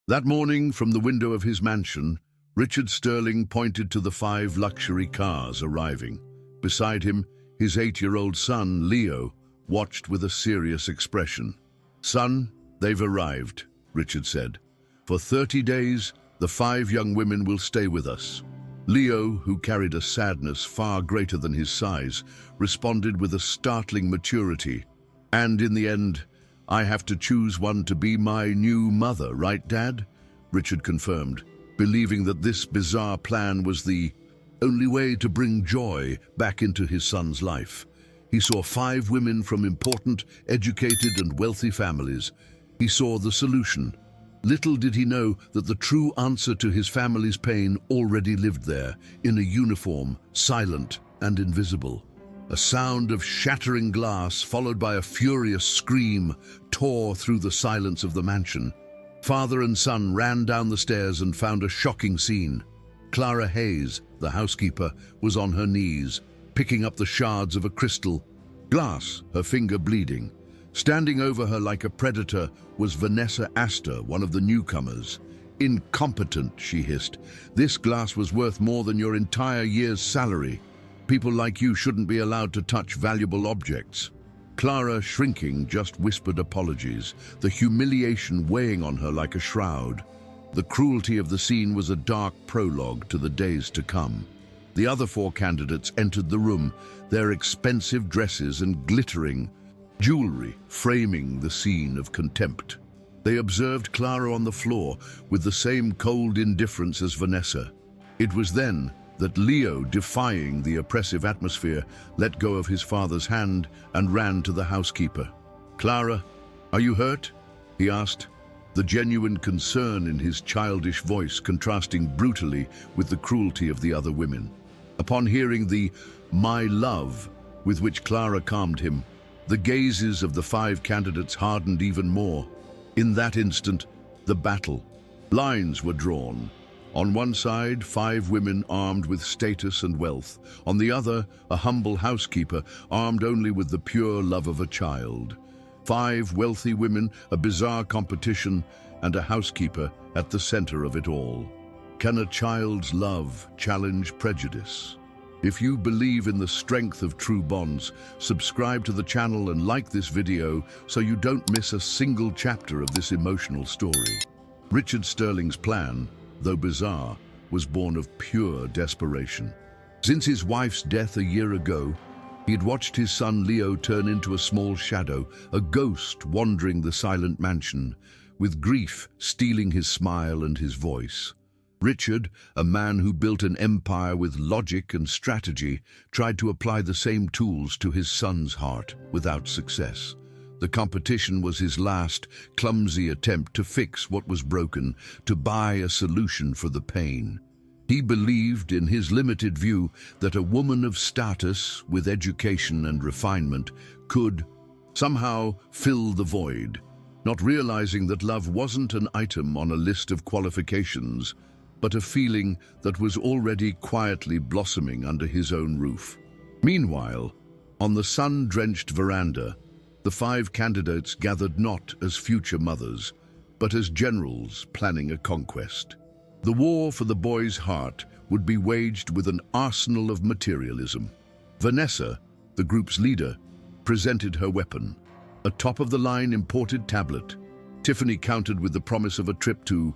That morning, from the window of his mansion, Richard Sterling pointed to the 5 luxury cars arriving. Beside him, his 8-year-old son, Leo, watched with a serious expression. "Son, they've arrived," Richard said. "For 30 days, the 5 young women will stay with us." Leo, who carried a sadness far greater than his size, responded with a startling maturity. "And in the end, I have to choose one to be my new mother, right, Dad?" Richard confirmed, believing that this bizarre plan was the only way to bring joy back into his son's life. He saw 5 women from important, educated and wealthy families. He saw the solution. Little did he know that the true answer to his family's pain already lived there, in a uniform, silent and invisible. A sound of shattering glass, followed by a furious scream, tore through the silence of the mansion. Father and son ran down the stairs and found a shocking scene. Clara Hayes, the housekeeper, was on her knees, picking up the shards of a crystal glass, her finger bleeding. Standing over her like a predator was Vanessa Astor, one of the newcomers. "Incompetent," she hissed. "This glass was worth more than your entire year's salary. People like you shouldn't be allowed to touch valuable objects." Clara, shrinking, just whispered apologies, the humiliation weighing on her like a shroud. The cruelty of the scene was a dark prologue to the days to come. The other 4 candidates entered the room, their expensive dresses and glittering jewelry framing the scene of contempt. They observed Clara on the floor with the same cold indifference as Vanessa. It was then that Leo, defying the oppressive atmosphere, let go of his father's hand and ran to the housekeeper. "Clara, are you hurt?" he asked, the genuine concern in his childish voice contrasting brutally with the cruelty of the other women. Upon hearing the "my love" with which Clara calmed him, the gazes of the 5 candidates hardened even more. In that instant, the battle. Lines were drawn. On one side, 5 women armed with status and wealth. On the other, a humble housekeeper armed only with the pure love of a child. 5 wealthy women, a bizarre competition, and a housekeeper at the center of it all. Can a child's love challenge prejudice? If you believe in the strength of true bonds, subscribe to the channel and like this video so you don't miss a single chapter of this emotional story. Richard Sterling's plan, though bizarre, was born of pure desperation. Since his wife's death a year ago, he had watched his son Leo turn into a small shadow, a ghost wandering the silent mansion, with grief stealing his smile and his voice. Richard, a man who built an empire with logic and strategy, tried to apply the same tools to his son's heart without success. The competition was his last, clumsy attempt to fix what was broken, to buy a solution for the pain. He believed, in his limited view, that a woman of status, with education and refinement, could somehow fill the void, not realizing that love wasn't an item on a list of qualifications, but a feeling that was already quietly blossoming under his own roof. Meanwhile, on the sun-drenched veranda, the 5 candidates gathered not as future mothers, but as generals planning a conquest. The war for the boy's heart would be waged with an arsenal of materialism. Vanessa, the group's leader, presented her weapon, a top-of-the-line imported tablet. Tiffany countered with the promise of a trip to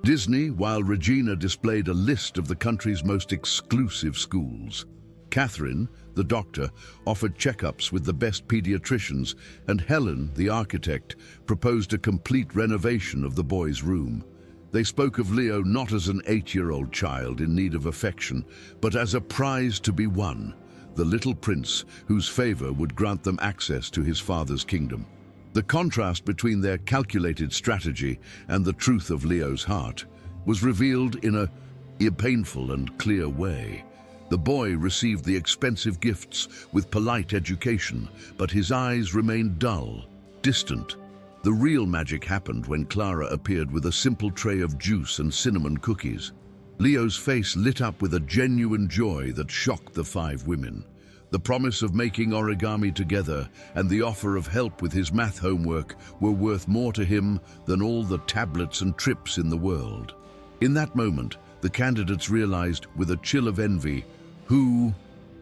Disney, while Regina displayed a list of the country's most exclusive schools. Catherine, the doctor, offered checkups with the best pediatricians, and Helen, the architect, proposed a complete renovation of the boy's room. They spoke of Leo not as an 8-year-old child in need of affection, but as a prize to be won, the little prince whose favor would grant them access to his father's kingdom. The contrast between their calculated strategy and the truth of Leo's heart was revealed in a painful and clear way. The boy received the expensive gifts with polite education, but his eyes remained dull, distant. The real magic happened when Clara appeared with a simple tray of juice and cinnamon cookies. Leo's face lit up with a genuine joy that shocked the 5 women. The promise of making origami together and the offer of help with his math homework were worth more to him than all the tablets and trips in the world. In that moment, the candidates realized with a chill of envy who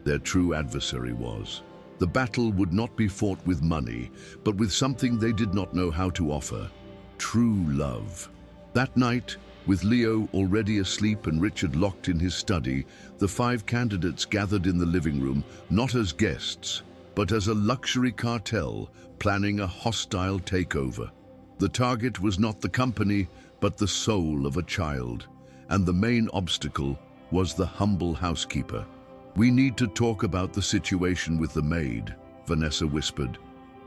their true adversary was. The battle would not be fought with money, but with something they did not know how to offer: true love. That night, with Leo already asleep and Richard locked in his study, the 5 candidates gathered in the living room, not as guests, but as a luxury cartel planning a hostile takeover. The target was not the company, but the soul of a child, and the main obstacle was the humble housekeeper. "We need to talk about the situation with the maid," Vanessa whispered,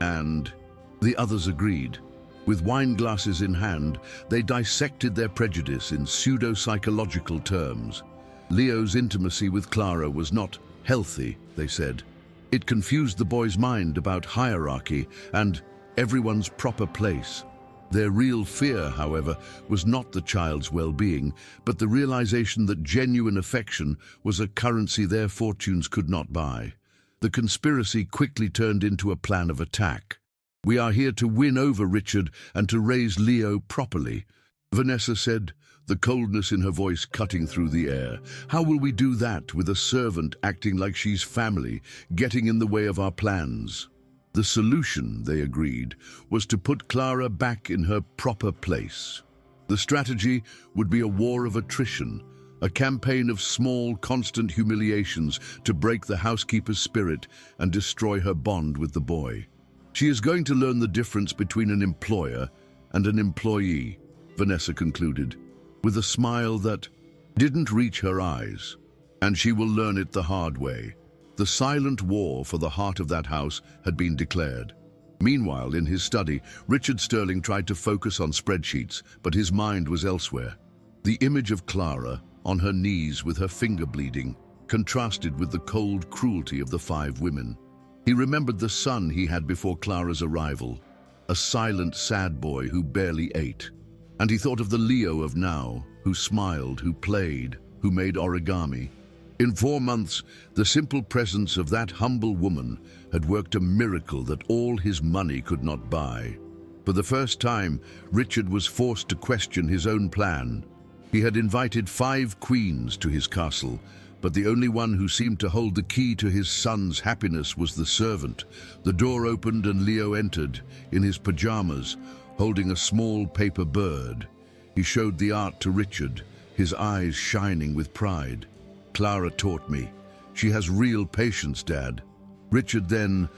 and the others agreed. With wine glasses in hand, they dissected their prejudice in pseudo-psychological terms. Leo's intimacy with Clara was not healthy, they said. It confused the boy's mind about hierarchy and everyone's proper place. Their real fear, however, was not the child's well-being, but the realization that genuine affection was a currency their fortunes could not buy. The conspiracy quickly turned into a plan of attack. "We are here to win over Richard and to raise Leo properly," Vanessa said, the coldness in her voice cutting through the air. "How will we do that with a servant acting like she's family, getting in the way of our plans?" The solution, they agreed, was to put Clara back in her proper place. The strategy would be a war of attrition, a campaign of small, constant humiliations to break the housekeeper's spirit and destroy her bond with the boy. "She is going to learn the difference between an employer and an employee," Vanessa concluded, with a smile that didn't reach her eyes. "And she will learn it the hard way." The silent war for the heart of that house had been declared. Meanwhile, in his study, Richard Sterling tried to focus on spreadsheets, but his mind was elsewhere. The image of Clara, on her knees with her finger bleeding, contrasted with the cold cruelty of the 5 women. He remembered the son he had before Clara's arrival, a silent, sad boy who barely ate. And he thought of the Leo of now, who smiled, who played, who made origami. In 4 months, the simple presence of that humble woman had worked a miracle that all his money could not buy. For the first time, Richard was forced to question his own plan. He had invited 5 queens to his castle, but the only one who seemed to hold the key to his son's happiness was the servant. The door opened and Leo entered, in his pajamas, holding a small paper bird. He showed the art to Richard, his eyes shining with pride. "Clara taught me. She has real patience, Dad." Richard then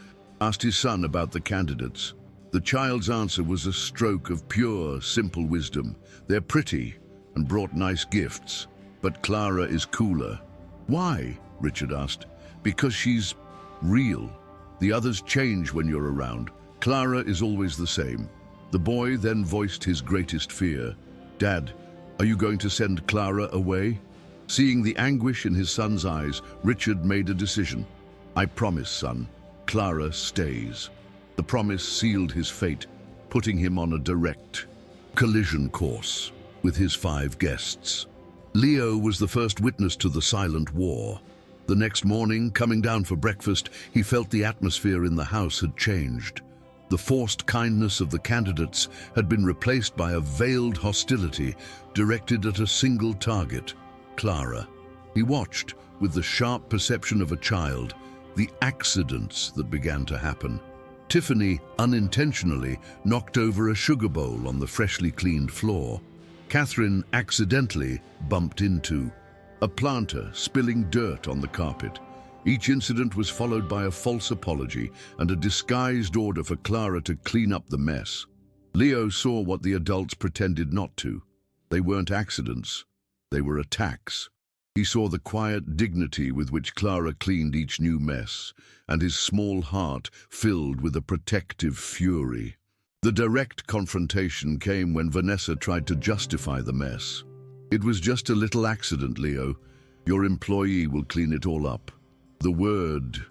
asked his son about the candidates. The child's answer was a stroke of pure, simple wisdom. "They're pretty and brought nice gifts, but Clara is cooler." "Why?" Richard asked. "Because she's real. The others change when you're around. Clara is always the same." The boy then voiced his greatest fear. "Dad, are you going to send Clara away?" Seeing the anguish in his son's eyes, Richard made a decision. "I promise, son, Clara stays." The promise sealed his fate, putting him on a direct collision course with his 5 guests. Leo was the first witness to the silent war. The next morning, coming down for breakfast, he felt the atmosphere in the house had changed. The forced kindness of the candidates had been replaced by a veiled hostility directed at a single target: Clara. He watched, with the sharp perception of a child, the accidents that began to happen. Tiffany unintentionally knocked over a sugar bowl on the freshly cleaned floor. Catherine accidentally bumped into a planter, spilling dirt on the carpet. Each incident was followed by a false apology and a disguised order for Clara to clean up the mess. Leo saw what the adults pretended not to. They weren't accidents. They were attacks. He saw the quiet dignity with which Clara cleaned each new mess, and his small heart filled with a protective fury. The direct confrontation came when Vanessa tried to justify the mess. "It was just a little accident, Leo. Your employee will clean it all up." The word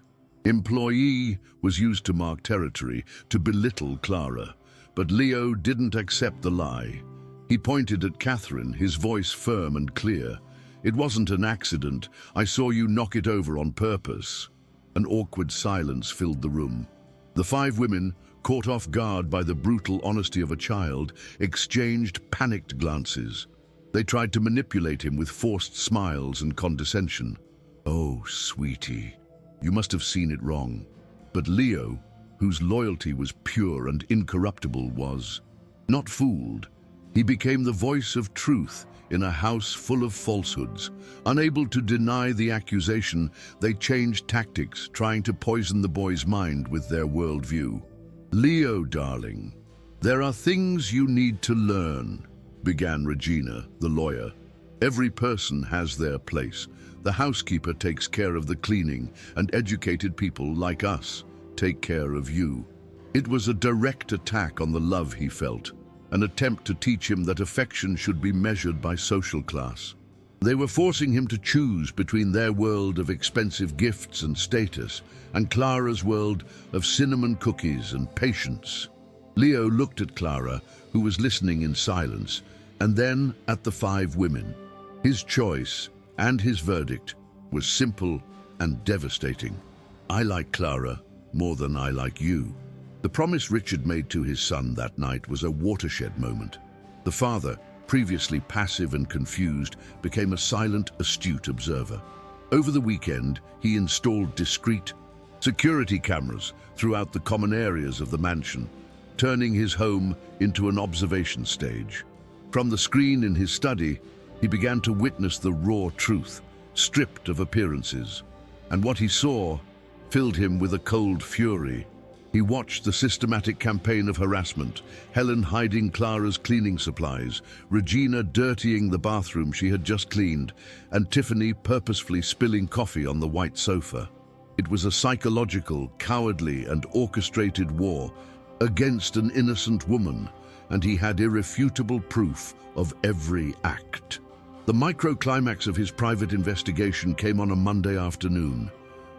employee was used to mark territory, to belittle Clara, but Leo didn't accept the lie. He pointed at Catherine, his voice firm and clear. "It wasn't an accident. I saw you knock it over on purpose." An awkward silence filled the room. The five women, caught off guard by the brutal honesty of a child, exchanged panicked glances. They tried to manipulate him with forced smiles and condescension. "Oh, sweetie, you must have seen it wrong." But Leo, whose loyalty was pure and incorruptible, was not fooled. He became the voice of truth in a house full of falsehoods. Unable to deny the accusation, they changed tactics, trying to poison the boy's mind with their worldview. "Leo, darling, there are things you need to learn," began Regina, the lawyer. "Every person has their place. The housekeeper takes care of the cleaning, and educated people like us take care of you." It was a direct attack on the love he felt, an attempt to teach him that affection should be measured by social class. They were forcing him to choose between their world of expensive gifts and status and Clara's world of cinnamon cookies and patience. Leo looked at Clara, who was listening in silence, and then at the five women. His choice and his verdict was simple and devastating. "I like Clara more than I like you." The promise Richard made to his son that night was a watershed moment. The father, previously passive and confused, became a silent, astute observer. Over the weekend, he installed discreet security cameras throughout the common areas of the mansion, turning his home into an observation stage. From the screen in his study, he began to witness the raw truth, stripped of appearances. And what he saw filled him with a cold fury. He watched the systematic campaign of harassment, Helen hiding Clara's cleaning supplies, Regina dirtying the bathroom she had just cleaned, and Tiffany purposefully spilling coffee on the white sofa. It was a psychological, cowardly, and orchestrated war against an innocent woman, and he had irrefutable proof of every act. The microclimax of his private investigation came on a Monday afternoon.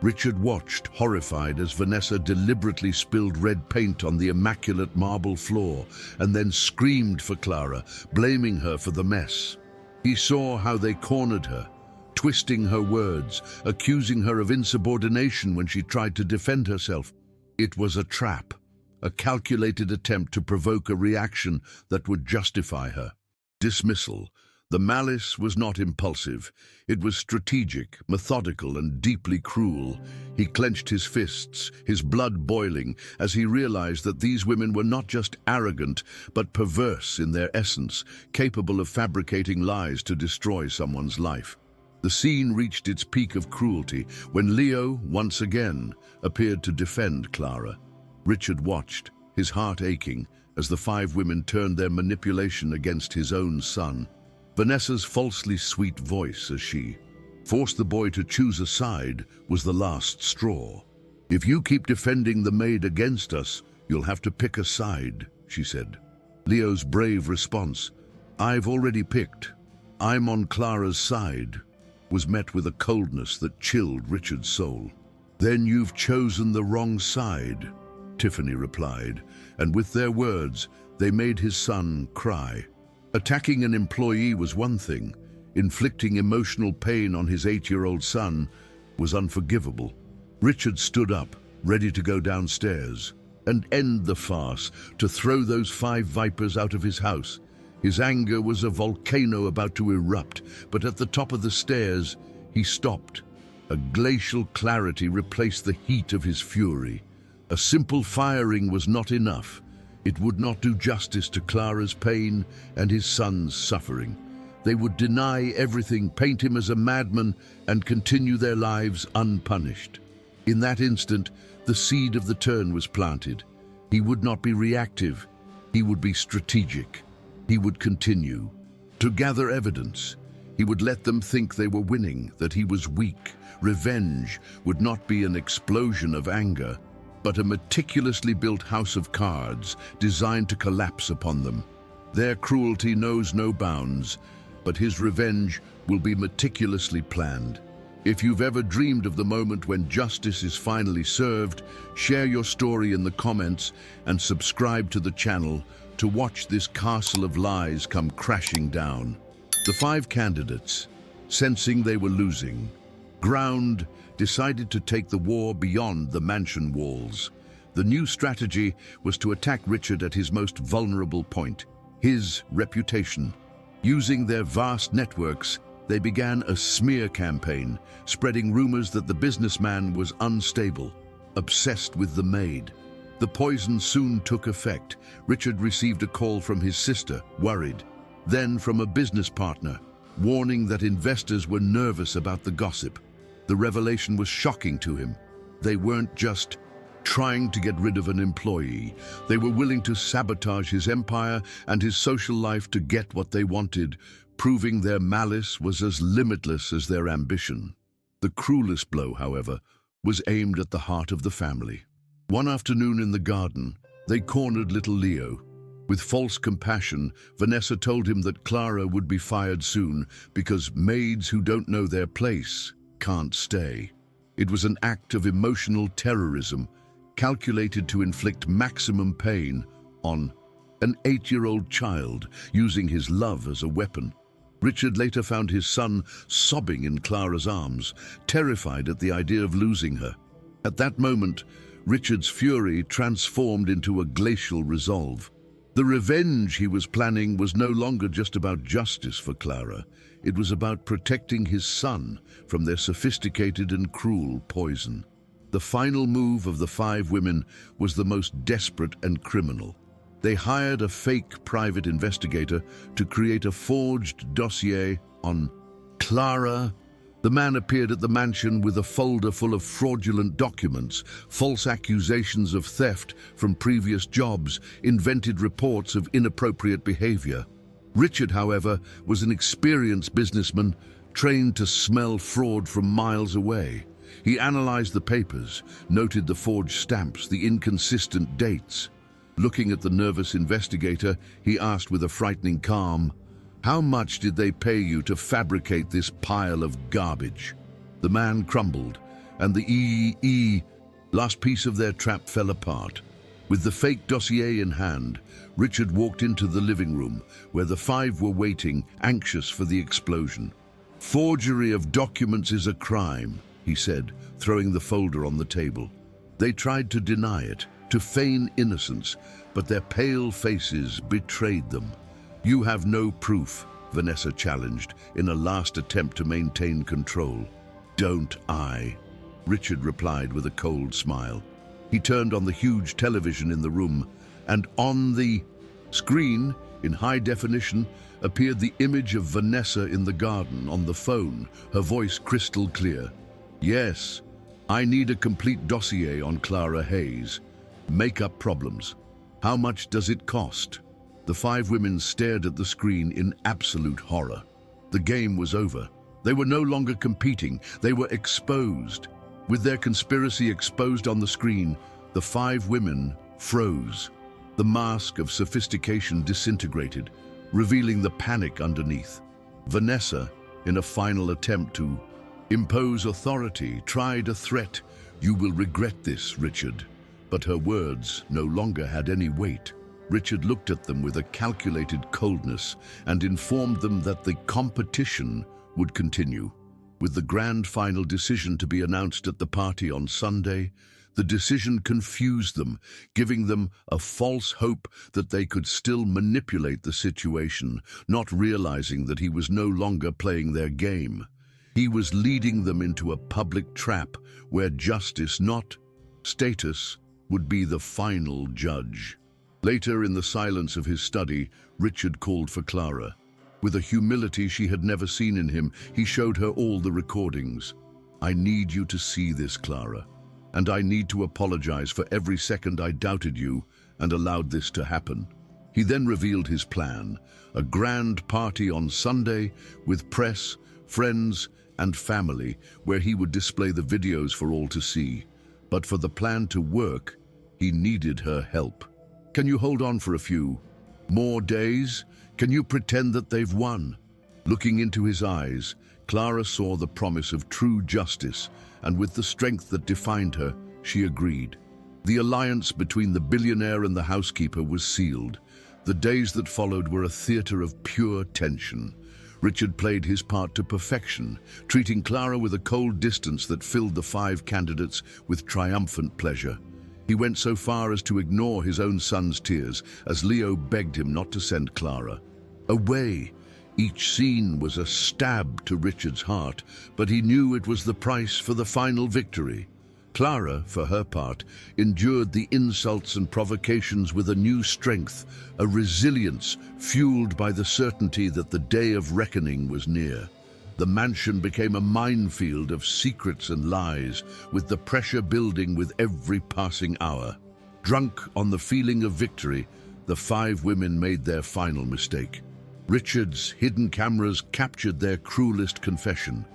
Richard watched, horrified, as Vanessa deliberately spilled red paint on the immaculate marble floor and then screamed for Clara, blaming her for the mess. He saw how they cornered her, twisting her words, accusing her of insubordination when she tried to defend herself. It was a trap, a calculated attempt to provoke a reaction that would justify her. Dismissal. The malice was not impulsive. It was strategic, methodical, and deeply cruel. He clenched his fists, his blood boiling, as he realized that these women were not just arrogant, but perverse in their essence, capable of fabricating lies to destroy someone's life. The scene reached its peak of cruelty when Leo, once again, appeared to defend Clara. Richard watched, his heart aching, as the five women turned their manipulation against his own son. Vanessa's falsely sweet voice as she forced the boy to choose a side was the last straw. "If you keep defending the maid against us, you'll have to pick a side," she said. Leo's brave response, "I've already picked. I'm on Clara's side," was met with a coldness that chilled Richard's soul. "Then you've chosen the wrong side," Tiffany replied, and with their words, they made his son cry. Attacking an employee was one thing. Inflicting emotional pain on his 8-year-old son was unforgivable. Richard stood up, ready to go downstairs and end the farce, to throw those 5 vipers out of his house. His anger was a volcano about to erupt, but at the top of the stairs, he stopped. A glacial clarity replaced the heat of his fury. A simple firing was not enough. It would not do justice to Clara's pain and his son's suffering. They would deny everything, paint him as a madman, and continue their lives unpunished. In that instant, the seed of the turn was planted. He would not be reactive. He would be strategic. He would continue to gather evidence. He would let them think they were winning, that he was weak. Revenge would not be an explosion of anger, but a meticulously built house of cards designed to collapse upon them. Their cruelty knows no bounds, but his revenge will be meticulously planned. If you've ever dreamed of the moment when justice is finally served, share your story in the comments and subscribe to the channel to watch this castle of lies come crashing down. The 5 candidates, sensing they were losing, ground decided to take the war beyond the mansion walls. The new strategy was to attack Richard at his most vulnerable point, his reputation. Using their vast networks, they began a smear campaign, spreading rumors that the businessman was unstable, obsessed with the maid. The poison soon took effect. Richard received a call from his sister, worried, then from a business partner, warning that investors were nervous about the gossip. The revelation was shocking to him. They weren't just trying to get rid of an employee. They were willing to sabotage his empire and his social life to get what they wanted, proving their malice was as limitless as their ambition. The cruelest blow, however, was aimed at the heart of the family. One afternoon in the garden, they cornered little Leo. With false compassion, Vanessa told him that Clara would be fired soon because maids who don't know their place can't stay. It was an act of emotional terrorism, calculated to inflict maximum pain on an 8-year-old child, using his love as a weapon. Richard later found his son sobbing in Clara's arms, terrified at the idea of losing her. At that moment, Richard's fury transformed into a glacial resolve. The revenge he was planning was no longer just about justice for Clara. It was about protecting his son from their sophisticated and cruel poison. The final move of the 5 women was the most desperate and criminal. They hired a fake private investigator to create a forged dossier on Clara. The man appeared at the mansion with a folder full of fraudulent documents, false accusations of theft from previous jobs, invented reports of inappropriate behavior. Richard, however, was an experienced businessman, trained to smell fraud from miles away. He analyzed the papers, noted the forged stamps, the inconsistent dates. Looking at the nervous investigator, he asked with a frightening calm, "How much did they pay you to fabricate this pile of garbage?" The man crumbled, and the last piece of their trap fell apart. With the fake dossier in hand, Richard walked into the living room, where the 5 were waiting, anxious for the explosion. "Forgery of documents is a crime," he said, throwing the folder on the table. They tried to deny it, to feign innocence, but their pale faces betrayed them. "You have no proof," Vanessa challenged, in a last attempt to maintain control. "Don't I?" Richard replied with a cold smile. He turned on the huge television in the room, and on the screen, in high definition, appeared the image of Vanessa in the garden on the phone, her voice crystal clear. "Yes, I need a complete dossier on Clara Hayes. Make up problems. How much does it cost?" The 5 women stared at the screen in absolute horror. The game was over. They were no longer competing. They were exposed. With their conspiracy exposed on the screen, the 5 women froze. The mask of sophistication disintegrated, revealing the panic underneath. Vanessa, in a final attempt to impose authority, tried a threat. "You will regret this, Richard." But her words no longer had any weight. Richard looked at them with a calculated coldness and informed them that the competition would continue. With the grand final decision to be announced at the party on Sunday, the decision confused them, giving them a false hope that they could still manipulate the situation, not realizing that he was no longer playing their game. He was leading them into a public trap where justice, not status, would be the final judge. Later, in the silence of his study, Richard called for Clara. With a humility she had never seen in him, he showed her all the recordings. "I need you to see this, Clara, and I need to apologize for every second I doubted you and allowed this to happen." He then revealed his plan, a grand party on Sunday with press, friends, and family, where he would display the videos for all to see. But for the plan to work, he needed her help. "Can you hold on for a few more days? Can you pretend that they've won?" Looking into his eyes, Clara saw the promise of true justice, and with the strength that defined her, she agreed. The alliance between the billionaire and the housekeeper was sealed. The days that followed were a theater of pure tension. Richard played his part to perfection, treating Clara with a cold distance that filled the 5 candidates with triumphant pleasure. He went so far as to ignore his own son's tears as Leo begged him not to send Clara away. Each scene was a stab to Richard's heart, but he knew it was the price for the final victory. Clara, for her part, endured the insults and provocations with a new strength, a resilience fueled by the certainty that the day of reckoning was near. The mansion became a minefield of secrets and lies, with the pressure building with every passing hour. Drunk on the feeling of victory, the 5 women made their final mistake. Richard's hidden cameras captured their cruelest confession.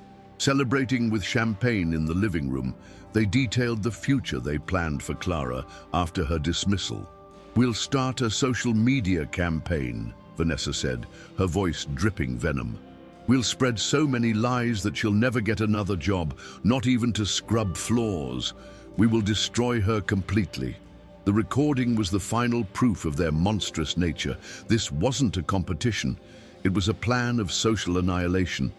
Celebrating with champagne in the living room, they detailed the future they planned for Clara after her dismissal. "We'll start a social media campaign," Vanessa said, her voice dripping venom. "We'll spread so many lies that she'll never get another job, not even to scrub floors. We will destroy her completely." The recording was the final proof of their monstrous nature. This wasn't a competition. It was a plan of social annihilation,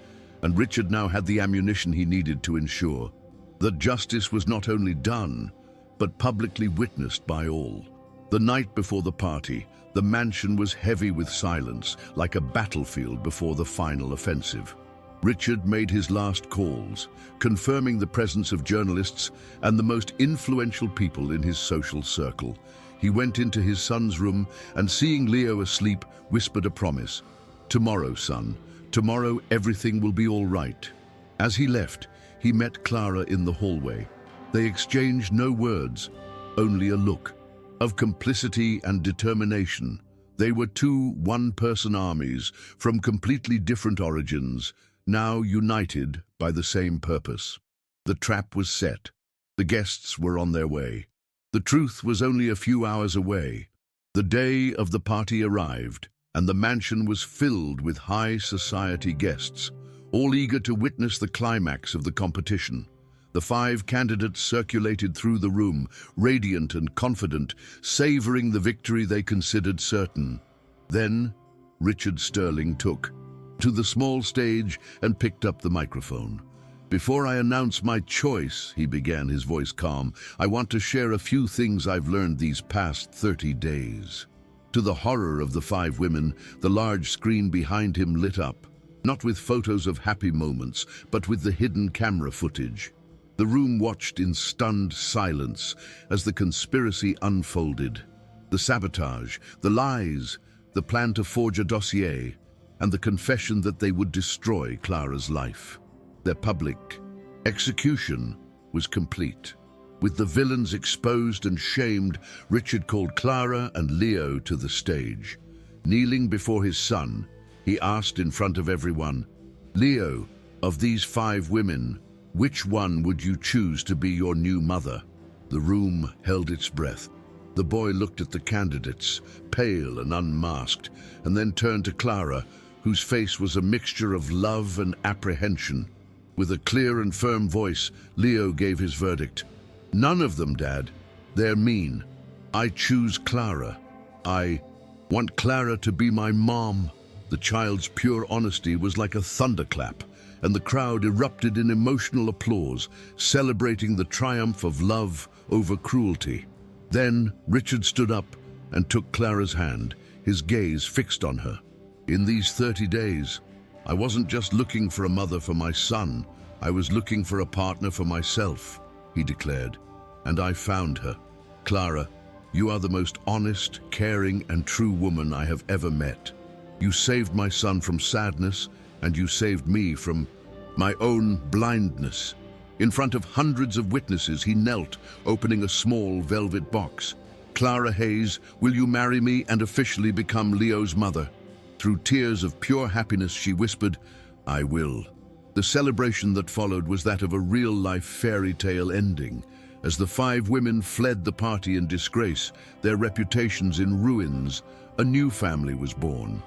and Richard now had the ammunition he needed to ensure that justice was not only done, but publicly witnessed by all. The night before the party, the mansion was heavy with silence, like a battlefield before the final offensive. Richard made his last calls, confirming the presence of journalists and the most influential people in his social circle. He went into his son's room and, seeing Leo asleep, whispered a promise. "Tomorrow, son, tomorrow everything will be all right." As he left, he met Clara in the hallway. They exchanged no words, only a look of complicity and determination. They were 2 one-person armies from completely different origins, now united by the same purpose. The trap was set. The guests were on their way. The truth was only a few hours away. The day of the party arrived, and the mansion was filled with high society guests, all eager to witness the climax of the competition. The 5 candidates circulated through the room, radiant and confident, savoring the victory they considered certain. Then, Richard Sterling took to the small stage and picked up the microphone. "Before I announce my choice," he began, his voice calm, "I want to share a few things I've learned these past 30 days. To the horror of the 5 women, the large screen behind him lit up, not with photos of happy moments, but with the hidden camera footage. The room watched in stunned silence as the conspiracy unfolded. The sabotage, the lies, the plan to forge a dossier, and the confession that they would destroy Clara's life. Their public execution was complete. With the villains exposed and shamed, Richard called Clara and Leo to the stage. Kneeling before his son, he asked in front of everyone, "Leo, of these 5 women, which one would you choose to be your new mother?" The room held its breath. The boy looked at the candidates, pale and unmasked, and then turned to Clara, whose face was a mixture of love and apprehension. With a clear and firm voice, Leo gave his verdict. "None of them, Dad. They're mean. I choose Clara. I want Clara to be my mom." The child's pure honesty was like a thunderclap, and the crowd erupted in emotional applause, celebrating the triumph of love over cruelty. Then Richard stood up and took Clara's hand, his gaze fixed on her. "In these 30 days, I wasn't just looking for a mother for my son, I was looking for a partner for myself," he declared. "And I found her. Clara, you are the most honest, caring, and true woman I have ever met. You saved my son from sadness, and you saved me from my own blindness." In front of hundreds of witnesses, he knelt, opening a small velvet box. "Clara Hayes, will you marry me and officially become Leo's mother?" Through tears of pure happiness, she whispered, "I will." The celebration that followed was that of a real-life fairy tale ending. As the 5 women fled the party in disgrace, their reputations in ruins, a new family was born.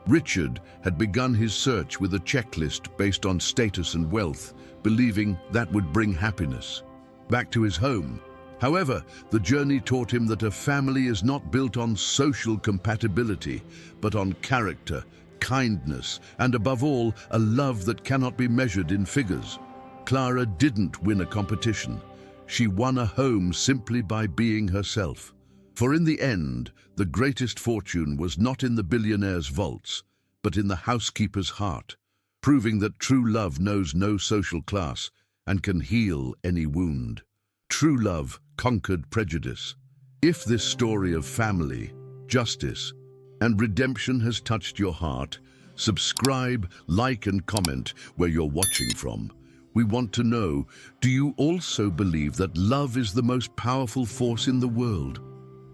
Richard had begun his search with a checklist based on status and wealth, believing that would bring happiness back to his home. However, the journey taught him that a family is not built on social compatibility, but on character, kindness, and above all, a love that cannot be measured in figures. Clara didn't win a competition. She won a home simply by being herself. For in the end, the greatest fortune was not in the billionaire's vaults, but in the housekeeper's heart, proving that true love knows no social class and can heal any wound. True love conquered prejudice. If this story of family, justice, and redemption has touched your heart, subscribe, like, and comment where you're watching from. We want to know, do you also believe that love is the most powerful force in the world?